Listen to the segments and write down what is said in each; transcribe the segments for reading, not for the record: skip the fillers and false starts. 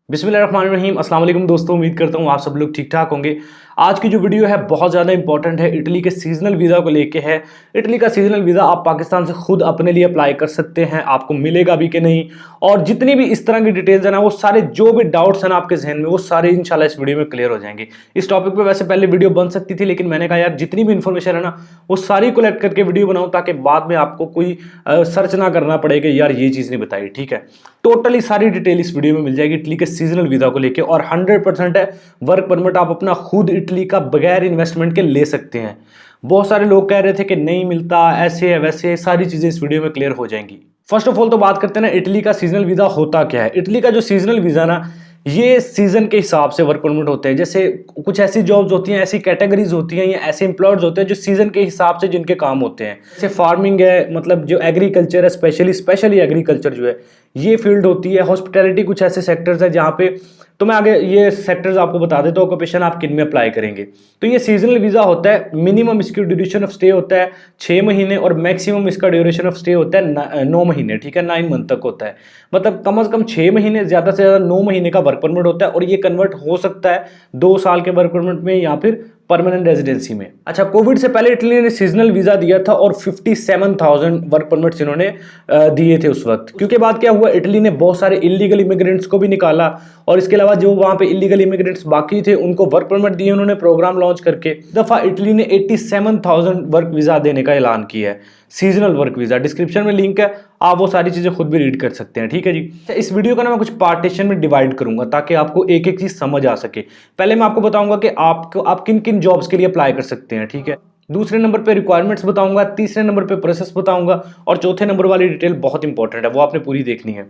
बिस्मिल्लाहिर्रहमानिर्रहीम। अस्सलाम वालेकुम दोस्तों, उम्मीद करता हूँ आप सब लोग ठीक ठाक होंगे। आज की जो वीडियो है बहुत ज़्यादा इंपॉर्टेंट है, इटली के सीजनल वीज़ा को लेके है। इटली का सीजनल वीज़ा आप पाकिस्तान से खुद अपने लिए अप्लाई कर सकते हैं, आपको मिलेगा भी कि नहीं, और जितनी भी इस तरह की डिटेल्स है ना, वो सारे जो भी डाउट्स हैं ना आपके जहन में, वो सारे इंशाल्लाह इस वीडियो में क्लियर हो जाएंगे। इस टॉपिक पर वैसे पहले वीडियो बन सकती थी, लेकिन मैंने कहा यार जितनी भी इन्फॉर्मेशन है ना वो सारी कलेक्ट करके वीडियो बनाऊँ, ताकि बाद में आपको कोई सर्च ना करना पड़े कि यार ये चीज़ नहीं बताई। ठीक है, टोटली सारी डिटेल इस वीडियो में मिल जाएगी इटली के सीजनल वीज़ा को लेके, और 100% है वर्क परमिट आप अपना खुद इटली का बगैर इन्वेस्टमेंट के ले सकते हैं। बहुत सारे लोग कह रहे थे कि नहीं मिलता, ऐसे है वैसे, सारी चीज़ें इस वीडियो में क्लियर हो जाएंगी। फर्स्ट ऑफ ऑल तो बात करते हैं ना इटली का सीजनल वीज़ा होता क्या है। इटली का जो सीजनल वीज़ा ना, ये सीजन के हिसाब से वर्क परमिट होते हैं। जैसे कुछ ऐसी जॉब्स होती हैं, ऐसी कैटेगरीज होती हैं या ऐसे एम्प्लॉयर्स होते हैं जो सीजन के हिसाब से जिनके काम होते हैं। जैसे फार्मिंग है, मतलब जो एग्रीकल्चर है, स्पेशली एग्रीकल्चर जो है ये फील्ड होती है। हॉस्पिटैलिटी कुछ ऐसे सेक्टर्स है जहाँ पे, तो मैं आगे ये सेक्टर्स आपको बता देता हूँ ऑक्यूपेशन आप किन में अप्लाई करेंगे। तो ये सीजनल वीज़ा होता है, मिनिमम इसकी ड्यूरेशन ऑफ स्टे होता है 6 महीने, और मैक्सिमम इसका ड्यूरेशन ऑफ स्टे होता है 9 महीने। ठीक है, 9 मंथ तक होता है, मतलब कम से कम 6 महीने, ज़्यादा से ज़्यादा 9 महीने का वर्क परमिट होता है, और ये कन्वर्ट हो सकता है 2 साल के वर्क परमिट में या फिर परमानेंट रेजिडेंसी में। अच्छा, कोविड से पहले इटली ने सीजनल वीज़ा दिया था और 57,000 वर्क परमिट्स इन्होंने दिए थे उस वक्त। क्योंकि बाद क्या हुआ, इटली ने बहुत सारे इलीगल इमिग्रेंट्स को भी निकाला, और इसके अलावा जो वहाँ पे इलीगल इमिग्रेंट्स बाकी थे उनको वर्क परमिट दिए उन्होंने प्रोग्राम लॉन्च करके। दफ़ा इटली ने 87,000 वर्क वीज़ा देने का ऐलान किया है, सीजनल वर्क वीज़ा। डिस्क्रिप्शन में लिंक है, आप वो सारी चीज़ें खुद भी रीड कर सकते हैं। ठीक है जी, इस वीडियो का ना मैं कुछ पार्टीशन में डिवाइड करूंगा ताकि आपको एक एक चीज़ समझ आ सके। पहले मैं आपको बताऊंगा कि आप किन किन जॉब्स के लिए अप्लाई कर सकते हैं। ठीक है, दूसरे नंबर पे रिक्वायरमेंट्स बताऊंगा, तीसरे नंबर पे प्रोसेस बताऊंगा, और चौथे नंबर वाली डिटेल बहुत इंपॉर्टेंट है, वो आपने पूरी देखनी है।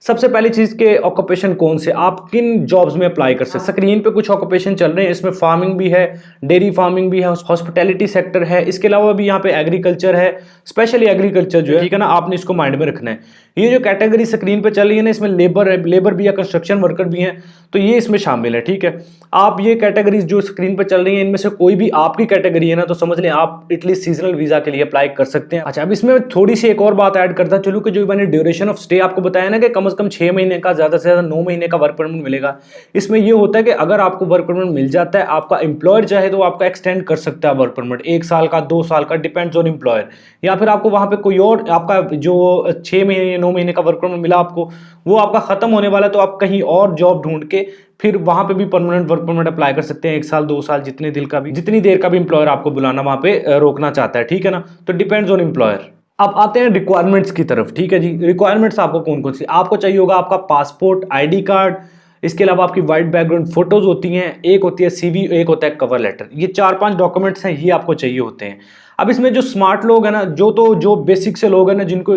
सबसे पहली चीज़ के ऑक्यूपेशन कौन से, आप किन जॉब्स में अप्लाई कर सकते हैं। स्क्रीन पे कुछ ऑक्यूपेशन चल रहे हैं, इसमें फार्मिंग भी है, डेयरी फार्मिंग भी है, हॉस्पिटैलिटी सेक्टर है, इसके अलावा भी यहाँ पे एग्रीकल्चर है, स्पेशली एग्रीकल्चर जो है। ठीक है ना, आपने इसको माइंड में रखना है। ये जो कैटेगरी स्क्रीन पे चल रही है ना, इसमें लेबर भी या कंस्ट्रक्शन वर्कर भी हैं, तो ये इसमें शामिल है। ठीक है, आप ये कैटेगरीज जो स्क्रीन पर चल रही हैं, इनमें से कोई भी आपकी कैटेगरी है ना, तो समझ लें आप इटली सीजनल वीज़ा के लिए अप्लाई कर सकते हैं। अच्छा, अब इसमें थोड़ी सी एक और बात ऐड करता चलूँ कि जो मैंने ड्यूरेशन ऑफ स्टे आपको बताया ना कि कम से कम 6 महीने का, ज़्यादा से ज़्यादा 9 महीने का वर्क परमिट मिलेगा। इसमें ये होता है कि अगर आपको वर्क परमिट मिल जाता है, आपका एम्प्लॉयर चाहे तो आपका एक्सटेंड कर सकता है वर्क परमिट, 1 साल का, 2 साल का, डिपेंड्स ऑन एम्प्लॉयर। या फिर आपको वहाँ पे कोई और, आपका जो 6 महीने 9 महीने का वर्क परमिट मिला आपको, वो आपका खत्म होने वाला है, तो आप कहीं और जॉब ढूंढ के फिर वहां पे भी परमानेंट वर्क परमिट अप्लाई कर सकते हैं। 1 साल 2 साल, जितनी देर का भी एम्प्लॉयर आपको बुलाना वहां पे रोकना चाहता है। ठीक है ना, तो डिपेंड्स ऑन एम्प्लॉयर। अब आते हैं रिक्वायरमेंट्स की तरफ। ठीक है जी, रिक्वायरमेंट्स आपको कौन कौन सी, आपको चाहिए होगा आपका पासपोर्ट, आईडी कार्ड, इसके अलावा आपकी वाइट बैकग्राउंड फोटोज होती हैं, एक होती है सीवी, एक होता है कवर लेटर। ये 4-5 डॉक्यूमेंट्स हैं, ये आपको चाहिए होते हैं। अब इसमें जो स्मार्ट लोग हैं ना, जो बेसिक से लोग हैं ना, जिनको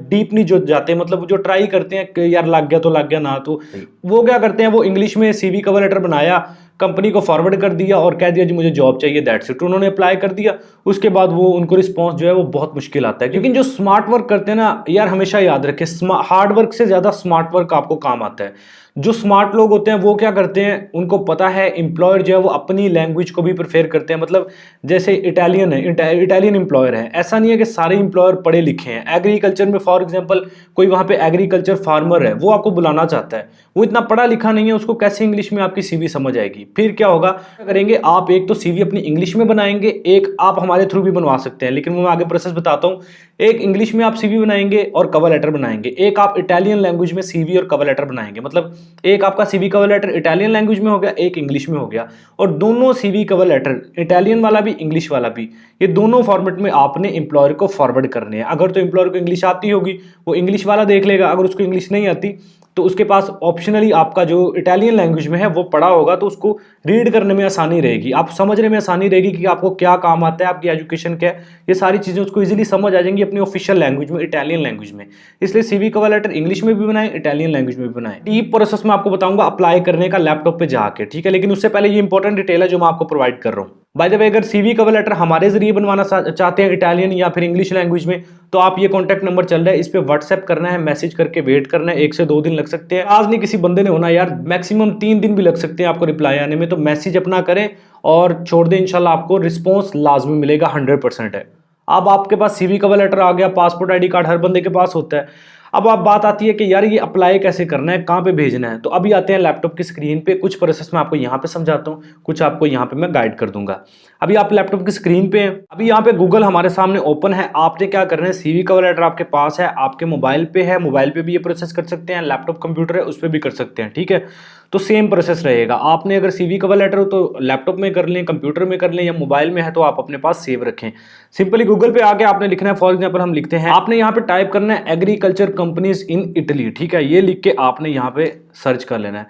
डीप नहीं जो जाते, मतलब जो ट्राई करते हैं कि यार लग गया तो लग गया, ना तो वो क्या करते हैं, वो इंग्लिश में सीवी कवर लेटर बनाया, कंपनी को फॉरवर्ड कर दिया और कह दिया जी मुझे जॉब चाहिए, दैट्स इट। उन्होंने अप्लाई कर दिया, उसके बाद वो उनको रिस्पांस जो है वो बहुत मुश्किल आता है। लेकिन जो स्मार्ट वर्क करते हैं ना यार, हमेशा याद रखें, हार्ड वर्क से ज़्यादा स्मार्ट वर्क आपको काम आता है। जो स्मार्ट लोग होते हैं वो क्या करते हैं, उनको पता है एम्प्लॉयर जो है वो अपनी लैंग्वेज को भी प्रेफर करते हैं। मतलब जैसे इटालियन है, इटालियन एम्प्लॉयर है, ऐसा नहीं है कि सारे एम्प्लॉयर पढ़े लिखे हैं। एग्रीकल्चर में फॉर एग्जांपल कोई वहाँ पे एग्रीकल्चर फार्मर है, वो आपको बुलाना चाहता है, वो इतना पढ़ा लिखा नहीं है, उसको कैसे इंग्लिश में आपकी सीवी समझ आएगी। फिर क्या होगा, करेंगे आप, एक तो सीवी अपनी इंग्लिश में बनाएंगे, एक आप हमारे थ्रू भी बनवा सकते हैं, लेकिन मैं आगे प्रोसेस बताता हूँ। एक इंग्लिश में आप सीवी बनाएंगे और कवर लेटर बनाएंगे, एक आप इटालियन लैंग्वेज में सीवी और कवर लेटर बनाएंगे। मतलब एक आपका CV cover letter Italian language में हो गया, एक इंग्लिश में हो गया, और दोनों सीवी कवर लेटर, इटालियन वाला भी इंग्लिश वाला भी, ये दोनों फॉर्मेट में आपने एम्प्लॉयर को फॉरवर्ड करने हैं। अगर तो एम्प्लॉयर को इंग्लिश आती होगी वो इंग्लिश वाला देख लेगा, अगर उसको इंग्लिश नहीं आती तो उसके पास ऑप्शनली आपका जो इटालियन लैंग्वेज में है वो पढ़ा होगा, तो उसको रीड करने में आसानी रहेगी, आप समझने में आसानी रहेगी कि आपको क्या काम आता है, आपकी एजुकेशन क्या है, ये सारी चीज़ें उसको इजीली समझ आ जाएंगी अपनी ऑफिशियल लैंग्वेज में, इटालियन लैंग्वेज में। इसलिए सीवी कवर लेटर इंग्लिश में भी बनाएं, इटालियन लैंग्वेज में भी बनाएं। डीप प्रोसेस में आपको बताऊंगा अप्लाई करने का लैपटॉप पे जाके। ठीक है, लेकिन उससे पहले ये इंपॉर्टेंट डिटेल है जो मैं आपको प्रोवाइड कर रहा हूँ। बाय द वे, अगर सीवी कवर लेटर हमारे जरिए बनवाना चाहते हैं इटालियन या फिर इंग्लिश लैंग्वेज में, तो आप ये कॉन्टैक्ट नंबर चल रहा है, इस पे व्हाट्सएप करना है, मैसेज करके वेट करना है, 1 से 2 दिन लग सकते हैं। आज नहीं किसी बंदे ने होना यार, मैक्सिमम 3 दिन भी लग सकते हैं आपको रिप्लाई आने में। तो मैसेज अपना करें और छोड़ दें, इंशाल्लाह आपको रिस्पॉन्स लाजमी मिलेगा, 100% है। अब आपके पास सीवी कवर लेटर आ गया, पासपोर्ट, आईडी कार्ड हर बंदे के पास होता है। अब आप बात आती है कि यार ये अप्लाई कैसे करना है, कहाँ पे भेजना है। तो अभी आते हैं लैपटॉप की स्क्रीन पे, कुछ प्रोसेस मैं आपको यहाँ पे समझाता हूँ, कुछ आपको यहाँ पे मैं गाइड कर दूंगा। अभी आप लैपटॉप की स्क्रीन पे हैं, अभी यहाँ पे गूगल हमारे सामने ओपन है। आपने क्या करना है, सीवी कवर लेटर आपके पास है, आपके मोबाइल पे है, मोबाइल पे भी ये प्रोसेस कर सकते हैं, लैपटॉप कंप्यूटर है उस पर भी कर सकते हैं, ठीक है। तो सेम प्रोसेस रहेगा। आपने अगर सीवी कवर लेटर हो तो लैपटॉप में कर लें, कंप्यूटर में कर लें, या मोबाइल में है तो आप अपने पास सेव रखें। सिंपली गूगल पे आके आपने लिखना है, फॉर एग्जांपल हम लिखते हैं, आपने यहाँ पे टाइप करना है एग्रीकल्चर कंपनीज इन इटली, ठीक है। ये लिख के आपने यहाँ पे सर्च कर लेना है।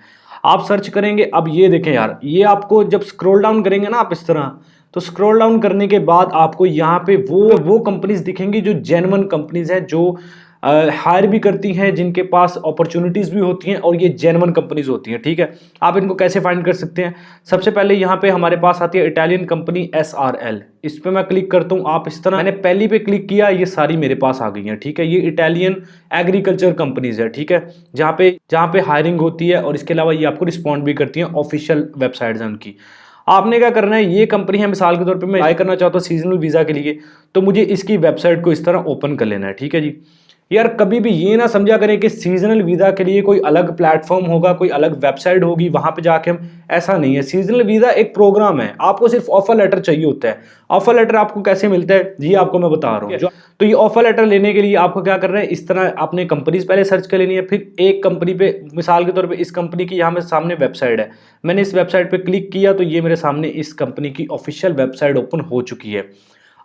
आप सर्च करेंगे, अब ये देखें यार, ये आपको जब स्क्रॉल डाउन करेंगे ना आप इस तरह, तो स्क्रॉल डाउन करने के बाद आपको यहाँ पे वो कंपनीज दिखेंगी जो जेन्युइन कंपनीज हैं, जो हायर भी करती हैं, जिनके पास अपॉर्चुनिटीज़ भी होती हैं, और ये जेन्युइन कंपनीज होती हैं, ठीक है। आप इनको कैसे फाइंड कर सकते हैं, सबसे पहले यहाँ पे हमारे पास आती है इटालियन कंपनी SRL। इस पर मैं क्लिक करता हूँ, आप इस तरह, मैंने पहली पे क्लिक किया, ये सारी मेरे पास आ गई हैं, ठीक है। ये इटालियन एग्रीकल्चर कंपनीज है, ठीक है, जहाँ पे हायरिंग होती है, और इसके अलावा ये आपको रिस्पॉन्ड भी करती हैं, ऑफिशियल वेबसाइट्स हैं उनकी। आपने क्या करना है, ये कंपनी है, मिसाल के तौर पे मैं अप्लाई करना चाहता हूँ सीजनल वीज़ा के लिए, तो मुझे इसकी वेबसाइट को इस तरह ओपन कर लेना है, ठीक है जी। यार कभी भी ये ना समझा करें कि सीजनल वीज़ा के लिए कोई अलग प्लेटफॉर्म होगा, कोई अलग वेबसाइट होगी, वहाँ पे जाके हम, ऐसा नहीं है। सीजनल वीज़ा एक प्रोग्राम है, आपको सिर्फ ऑफर लेटर चाहिए होता है। ऑफर लेटर आपको कैसे मिलता है ये आपको मैं बता रहा हूँ। तो ये ऑफर लेटर लेने के लिए आपको क्या करना है, इस तरह आपने कंपनीज पहले सर्च कर लेनी है, फिर एक कंपनी पे, मिसाल के तौर पे इस कंपनी की यहाँ मेरे सामने वेबसाइट है, मैंने इस वेबसाइट पे क्लिक किया तो ये मेरे सामने इस कंपनी की ऑफिशियल वेबसाइट ओपन हो चुकी है।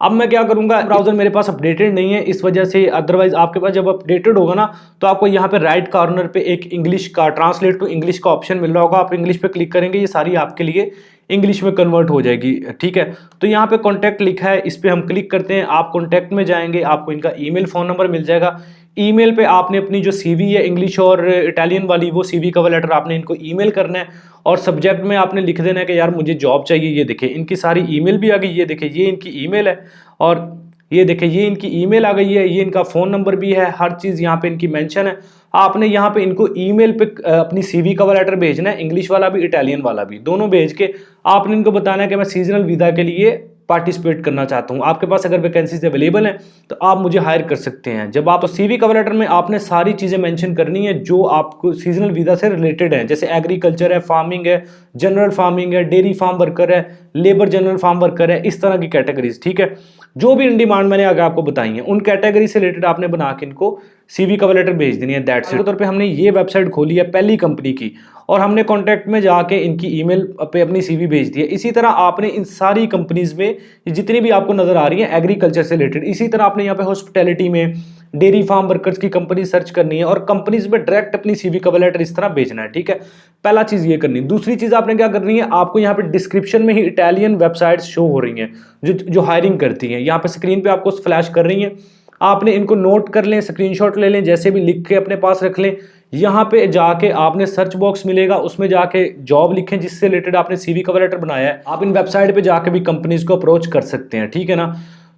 अब मैं क्या करूंगा, ब्राउजर मेरे पास अपडेटेड नहीं है इस वजह से, अदरवाइज आपके पास जब अपडेटेड होगा ना, तो आपको यहाँ पे राइट कॉर्नर पे एक इंग्लिश का, ट्रांसलेट टू इंग्लिश का ऑप्शन मिल रहा होगा, आप इंग्लिश पे क्लिक करेंगे, ये सारी आपके लिए इंग्लिश में कन्वर्ट हो जाएगी, ठीक है। तो यहाँ पे कॉन्टैक्ट लिखा है, इस पर हम क्लिक करते हैं, आप कॉन्टैक्ट में जाएंगे, आपको इनका ईमेल फ़ोन नंबर मिल जाएगा। ईमेल पे आपने अपनी जो सीवी है इंग्लिश और इटालियन वाली, वो सीवी कवर लेटर आपने इनको ईमेल करना है, और सब्जेक्ट में आपने लिख देना है कि यार मुझे जॉब चाहिए। ये देखें इनकी सारी ईमेल भी आ गई, ये देखें ये इनकी ईमेल है, और ये देखें ये इनकी ईमेल आ गई है, ये इनका फ़ोन नंबर भी है, हर चीज़ यहाँ पे इनकी मेंशन है। आपने यहाँ पे इनको ईमेल पे अपनी सीवी कवर लेटर भेजना है, इंग्लिश वाला भी इटालियन वाला भी, दोनों भेज के आपने इनको बताना है कि मैं सीजनल वीज़ा के लिए पार्टिसिपेट करना चाहता हूँ, आपके पास अगर वैकेंसीज अवेलेबल हैं तो आप मुझे हायर कर सकते हैं। जब आप, तो सीवी कवर लेटर में आपने सारी चीज़ें मेंशन करनी है जो आपको सीजनल वीज़ा से रिलेटेड है, जैसे एग्रीकल्चर है, फार्मिंग है, जनरल फार्मिंग है, डेयरी फार्म वर्कर है, लेबर जनरल फार्म वर्कर है, इस तरह की कैटेगरीज, ठीक है। जो भी इन डिमांड मैंने आगे आपको बताई है, उन कैटेगरी से रिलेटेड आपने बना के इनको सीवी कवर लेटर भेज देनी है। That's it. तौर पे हमने ये वेबसाइट खोली है पहली कंपनी की, और हमने कॉन्टैक्ट में जाके इनकी ईमेल पे अपनी सीवी भेज दी है। इसी तरह आपने इन सारी कंपनीज में जितनी भी आपको नजर आ रही है एग्रीकल्चर से रिलेटेड, इसी तरह आपने यहाँ पे हॉस्पिटैलिटी में, डेयरी फार्म वर्कर्स की कंपनी सर्च करनी है, और कंपनीज में डायरेक्ट अपनी सीवी कवर लेटर इस तरह भेजना है, ठीक है। पहला चीज़ ये करनी है। दूसरी चीज़ आपने क्या करनी है, आपको यहाँ पे डिस्क्रिप्शन में ही इटालियन वेबसाइट्स शो हो रही हैं जो हायरिंग करती हैं, यहाँ पे स्क्रीन पे आपको फ्लैश कर रही हैं। आपने इनको नोट कर लें, स्क्रीनशॉट ले लें, जैसे भी लिख के अपने पास रख लें। यहाँ पे जाके आपने सर्च बॉक्स मिलेगा, उसमें जाके जॉब लिखें जिससे रिलेटेड आपने सीवी कवर लेटर बनाया है। आप इन वेबसाइट पे जाके भी कंपनीज को अप्रोच कर सकते हैं, ठीक है ना।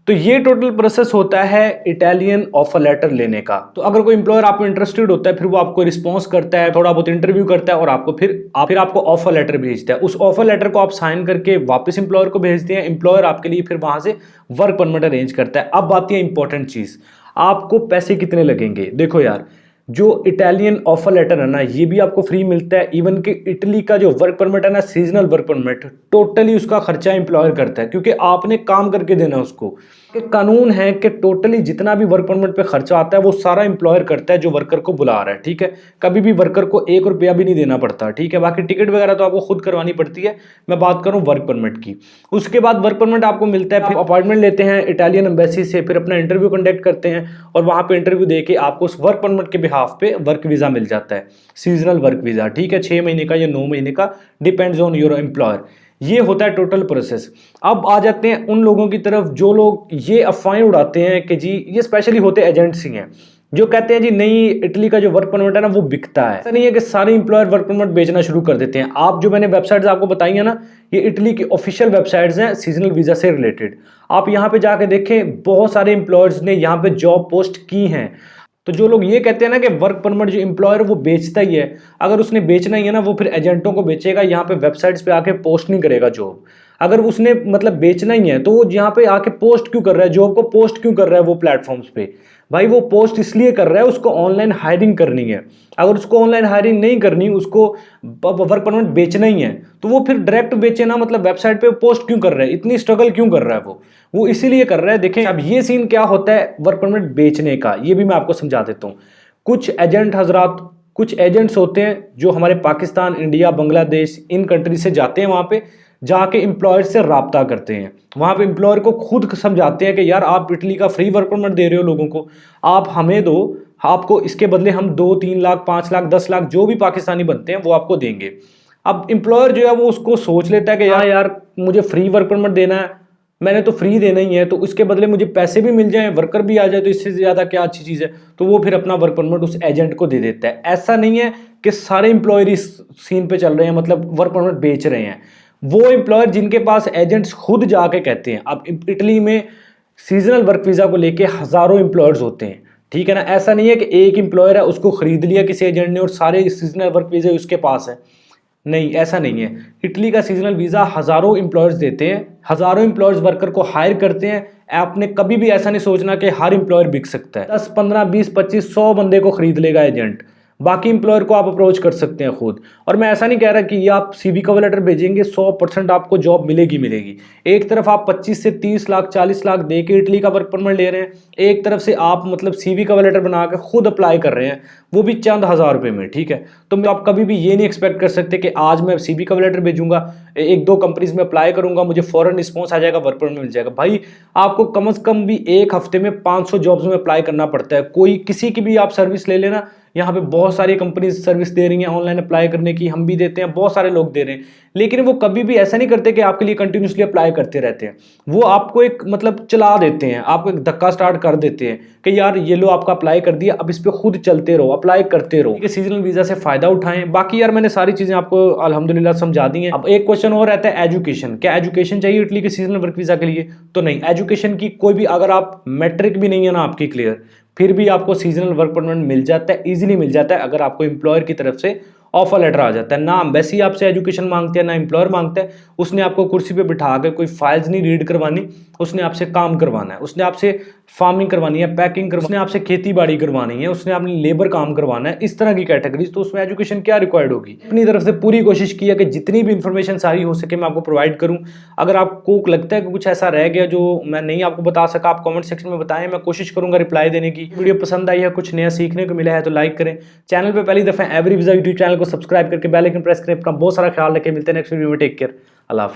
तो ये टोटल प्रोसेस होता है इटालियन ऑफर लेटर लेने का। तो अगर कोई एम्प्लॉयर आप में इंटरेस्टेड होता है, फिर वो आपको रिस्पॉन्स करता है, थोड़ा बहुत इंटरव्यू करता है, और आपको फिर आपको ऑफर लेटर भेजता है। उस ऑफर लेटर को आप साइन करके वापस एम्प्लॉयर को भेजते हैं, एम्प्लॉयर आपके लिए फिर वहां से वर्क परमिट अरेंज करता है। अब आती है इंपॉर्टेंट चीज, आपको पैसे कितने लगेंगे। देखो यार, जो इटालियन ऑफर लेटर है ना, ये भी आपको फ्री मिलता है। इवन कि इटली का जो वर्क परमिट है ना, सीजनल वर्क परमिट, टोटली उसका खर्चा एम्प्लॉयर करता है, क्योंकि आपने काम करके देना उसको। कि कानून है कि टोटली जितना भी वर्क परमिट पे खर्चा आता है वो सारा एम्प्लॉयर करता है जो वर्कर को बुला रहा है, ठीक है। कभी भी वर्कर को 1 रुपया भी नहीं देना पड़ता, ठीक है। बाकी टिकट वगैरह तो आपको खुद करवानी पड़ती है, मैं बात करूं वर्क परमिट की। उसके बाद वर्क परमिट आपको मिलता है, फिर अपॉइंटमेंट लेते हैं इटालियन एम्बेसी से, फिर अपना इंटरव्यू कंडक्ट करते हैं, और वहां पे इंटरव्यू देके आपको उस वर्क परमिट के बिहाफ पे वर्क वीजा मिल जाता है, सीजनल वर्क वीजा, ठीक है। 6 महीने का या 9 महीने का, डिपेंड्स ऑन योर एम्प्लॉयर। ये होता है टोटल प्रोसेस। अब आ जाते हैं उन लोगों की तरफ जो लोग ये अफवाहें उड़ाते हैं कि जी, ये स्पेशली होते एजेंट्स ही हैं, जो कहते हैं जी नहीं, इटली का जो वर्क परमिट है ना वो बिकता है। ऐसा नहीं है कि सारे इंप्लॉयर वर्क परमिट बेचना शुरू कर देते हैं। आप जो मैंने वेबसाइट्स आपको बताई है ना, ये इटली की ऑफिशियल वेबसाइट्स हैं सीजनल वीजा से रिलेटेड। आप यहाँ पे जाके देखें, बहुत सारे एम्प्लॉयर्स ने यहाँ पे जॉब पोस्ट की हैं। तो जो लोग ये कहते हैं ना कि वर्क परमिट जो एम्प्लॉयर वो बेचता ही है, अगर उसने बेचना ही है ना, वो फिर एजेंटों को बेचेगा, यहाँ पे वेबसाइट्स पे आके पोस्ट नहीं करेगा जॉब। अगर उसने मतलब बेचना ही है तो वो यहाँ पे आके पोस्ट क्यों कर रहा है, जॉब को पोस्ट क्यों कर रहा है वो प्लेटफॉर्म्स पे। भाई वो पोस्ट इसलिए कर रहा है, उसको ऑनलाइन हायरिंग करनी है। अगर उसको ऑनलाइन हायरिंग नहीं करनी, उसको वर्क परमिट बेचना ही है, तो वो फिर डायरेक्ट बेचे ना, मतलब वेबसाइट पे पोस्ट क्यों कर रहा है, इतनी स्ट्रगल क्यों कर रहा है वो इसीलिए कर रहा है। देखें अब ये सीन क्या होता है वर्क परमिट बेचने का, ये भी मैं आपको समझा देता हूँ। कुछ एजेंट हजरात, कुछ एजेंट्स होते हैं जो हमारे Pakistan, India, Bangladesh in country से जाते हैं, वहाँ पे जाके एम्प्लॉयर से राब्ता करते हैं। वहाँ पे एम्प्लॉयर को खुद समझाते हैं कि यार आप इटली का फ्री वर्क परमिट दे रहे हो लोगों को, आप हमें दो, आपको इसके बदले हम 2-3 लाख, 5 लाख, 10 लाख जो भी पाकिस्तानी बनते हैं वो आपको देंगे। अब एम्प्लॉयर जो है वो उसको सोच लेता है कि यार मुझे फ्री वर्क परमिट देना है, मैंने तो फ्री देना ही है, तो उसके बदले मुझे पैसे भी मिल जाएं, वर्कर भी आ जाए, तो इससे ज़्यादा क्या अच्छी चीज़ है। तो वो फिर अपना वर्क परमिट उस एजेंट को दे देता है। ऐसा नहीं है कि सारे एम्प्लॉयर इस सीन पे चल रहे हैं, मतलब वर्क परमिट बेच रहे हैं। वो एम्प्लॉयर जिनके पास एजेंट्स खुद जाके कहते हैं, अब इटली में सीजनल वर्क वीज़ा को लेके हज़ारों एम्प्लॉयर्स होते हैं, ठीक है ना। ऐसा नहीं है कि एक एम्प्लॉयर है उसको खरीद लिया किसी एजेंट ने और सारे सीजनल वर्क वीज़ा उसके पास है, नहीं ऐसा नहीं है। इटली का सीजनल वीज़ा हज़ारों एम्प्लॉयर्स देते हैं, हज़ारों एम्प्लॉयर्स वर्कर को हायर करते हैं। आपने कभी भी ऐसा नहीं सोचना कि हर एम्प्लॉयर बिक सकता है। 10, 15, 20, 25, 100 बंदे को खरीद लेगा एजेंट, बाकी एम्प्लॉयर को आप अप्रोच कर सकते हैं खुद। और मैं ऐसा नहीं कह रहा कि ये आप सीवी कवर लेटर भेजेंगे 100% आपको जॉब मिलेगी मिलेगी। एक तरफ आप 25 से 30 लाख, 40 लाख दे के इटली का वर्क परमिट ले रहे हैं, एक तरफ से आप मतलब सीवी कवर लेटर बना के खुद अप्लाई कर रहे हैं, वो भी चंद हज़ार रुपये में, ठीक है। तो आप कभी भी ये नहीं एक्सपेक्ट कर सकते कि आज मैं सीवी कवर लेटर भेजूंगा, 1-2 कंपनीज में अप्लाई करूंगा, मुझे फॉरन रिस्पॉन्स आ जाएगा, वर्क परमिट मिल जाएगा। भाई आपको कम से कम भी एक हफ्ते में 500 जॉब्स में अप्लाई करना पड़ता है। कोई किसी की भी आप सर्विस ले लेना, यहाँ पे बहुत सारी कंपनीज सर्विस दे रही हैं ऑनलाइन अप्लाई करने की, हम भी देते हैं, बहुत सारे लोग दे रहे हैं, लेकिन वो कभी भी ऐसा नहीं करते कि आपके लिए कंटिन्यूसली अप्लाई करते रहते हैं। वो आपको एक मतलब चला देते हैं, आपको एक धक्का स्टार्ट कर देते हैं कि यार ये लो आपका अप्लाई कर दिया, अब इस पर खुद चलते रहो, अप्लाई करते रहो, कि सीजनल वीजा से फायदा उठाएं। बाकी यार मैंने सारी चीजें आपको अल्हम्दुलिल्लाह समझा दी हैं। अब एक क्वेश्चन और रहता है एजुकेशन, क्या एजुकेशन चाहिए इटली के सीजनल वर्क वीजा के लिए? तो नहीं, एजुकेशन की कोई भी, अगर आप मैट्रिक भी नहीं है ना आपकी क्लियर, फिर भी आपको सीजनल वर्क परमिट मिल जाता है, इजीली मिल जाता है, अगर आपको एम्प्लॉयर की तरफ से ऑफर लेटर आ जाता है। ना एम्बेसी आपसे एजुकेशन मांगते हैं, ना एम्प्लॉयर मांगता है। उसने आपको कुर्सी पे बिठा कर कोई फाइल्स नहीं रीड करवानी, उसने आपसे काम करवाना है, उसने आपसे फार्मिंग करवानी है, पैकिंग करवानी, उसने आपसे खेती बाड़ी करवानी है, उसने अपनी लेबर काम करवाना है, इस तरह की कैटेगरीज, तो उसमें एजुकेशन क्या रिक्वायर्ड होगी। अपनी तरफ से पूरी कोशिश की है कि जितनी भी इंफॉर्मेशन सारी हो सके मैं आपको प्रोवाइड करूं। अगर आपको लगता है कि कुछ ऐसा रह गया जो मैं नहीं आपको बता सका, आप कमेंट सेक्शन में बताएं, मैं कोशिश करूंगा रिप्लाई देने की। वीडियो पसंद आई है, कुछ नया सीखने को मिला है तो लाइक करें। चैनल पर पहली दफा एवरी वीजा यूट्यूब चैनल को सब्सक्राइब करके बेल आइकन प्रेस करें। अपना बहुत सारा ख्याल रखें, मिलते हैं नेक्स्ट वीडियो में, टेक केयर, अल्लाह हाफिज़।